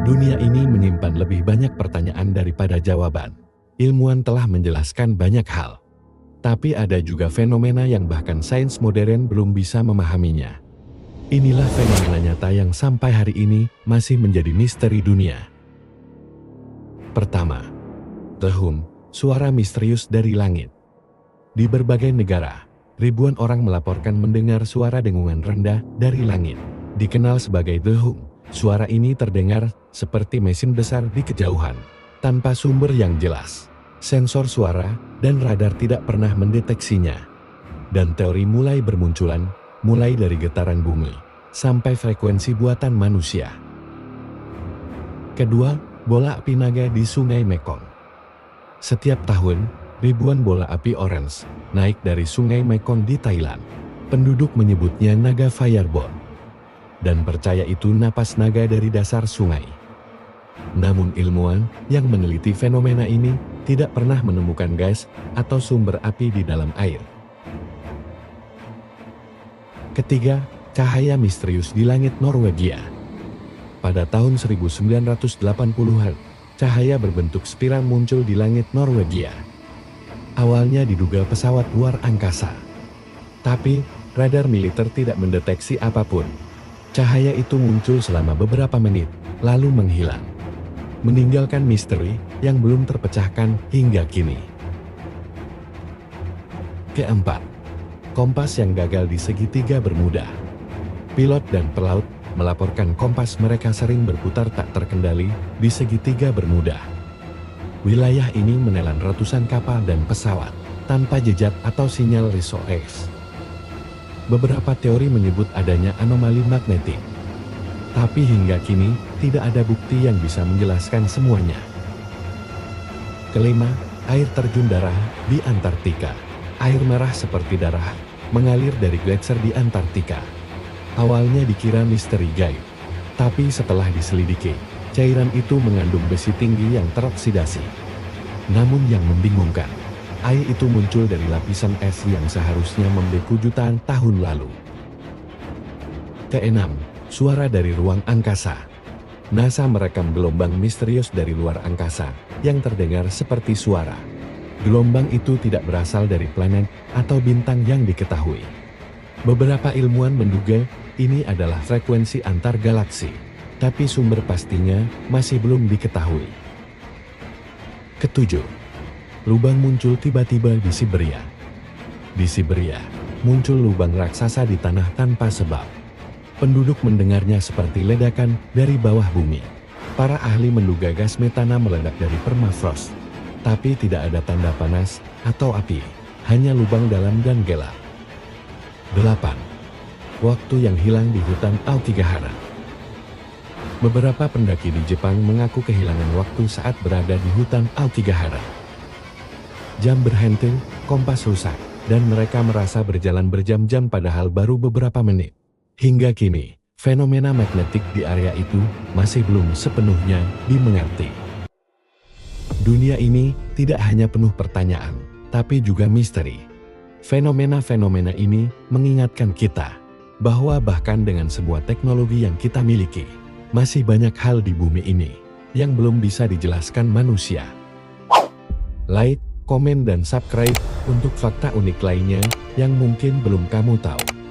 Dunia ini menyimpan lebih banyak pertanyaan daripada jawaban. Ilmuwan telah menjelaskan banyak hal. Tapi ada juga fenomena yang bahkan sains modern belum bisa memahaminya. Inilah fenomena nyata yang sampai hari ini masih menjadi misteri dunia. Pertama, The Hum, suara misterius dari langit. Di berbagai negara, ribuan orang melaporkan mendengar suara dengungan rendah dari langit. Dikenal sebagai The Hum, suara ini terdengar seperti mesin besar di kejauhan, tanpa sumber yang jelas. Sensor suara dan radar tidak pernah mendeteksinya. Dan teori mulai bermunculan, mulai dari getaran bumi, sampai frekuensi buatan manusia. Kedua, bola api naga di Sungai Mekong. Setiap tahun, ribuan bola api orange naik dari Sungai Mekong di Thailand. Penduduk menyebutnya naga fireball. Dan percaya itu napas naga dari dasar sungai. Namun ilmuwan yang meneliti fenomena ini tidak pernah menemukan gas atau sumber api di dalam air. Ketiga, cahaya misterius di langit Norwegia. Pada tahun 1980-an, cahaya berbentuk spiral muncul di langit Norwegia. Awalnya diduga pesawat luar angkasa. Tapi, radar militer tidak mendeteksi apapun. Cahaya itu muncul selama beberapa menit, lalu menghilang. Meninggalkan misteri yang belum terpecahkan hingga kini. Keempat, kompas yang gagal di segitiga Bermuda. Pilot dan pelaut melaporkan kompas mereka sering berputar tak terkendali di segitiga Bermuda. Wilayah ini menelan ratusan kapal dan pesawat tanpa jejak atau sinyal SOS. Beberapa teori menyebut adanya anomali magnetik. Tapi hingga kini, tidak ada bukti yang bisa menjelaskan semuanya. Kelima, air terjun darah di Antartika. Air merah seperti darah mengalir dari gletser di Antartika. Awalnya dikira misteri gaib. Tapi setelah diselidiki, cairan itu mengandung besi tinggi yang teroksidasi. Namun yang membingungkan, air itu muncul dari lapisan es yang seharusnya membeku jutaan tahun lalu. Keenam, suara dari ruang angkasa. NASA merekam gelombang misterius dari luar angkasa yang terdengar seperti suara. Gelombang itu tidak berasal dari planet atau bintang yang diketahui. Beberapa ilmuwan menduga ini adalah frekuensi antar galaksi, tapi sumber pastinya masih belum diketahui. Ketujuh, lubang muncul tiba-tiba di Siberia. Di Siberia, muncul lubang raksasa di tanah tanpa sebab. Penduduk mendengarnya seperti ledakan dari bawah bumi. Para ahli menduga gas metana meledak dari permafrost. Tapi tidak ada tanda panas atau api, hanya lubang dalam dan gelap. 8. Waktu yang hilang di hutan Aokigahara. Beberapa pendaki di Jepang mengaku kehilangan waktu saat berada di hutan Aokigahara. Jam berhenti, kompas rusak, dan mereka merasa berjalan berjam-jam padahal baru beberapa menit. Hingga kini, fenomena magnetik di area itu masih belum sepenuhnya dimengerti. Dunia ini tidak hanya penuh pertanyaan, tapi juga misteri. Fenomena-fenomena ini mengingatkan kita bahwa bahkan dengan sebuah teknologi yang kita miliki, masih banyak hal di bumi ini yang belum bisa dijelaskan manusia. Like, komen, dan subscribe untuk fakta unik lainnya yang mungkin belum kamu tahu.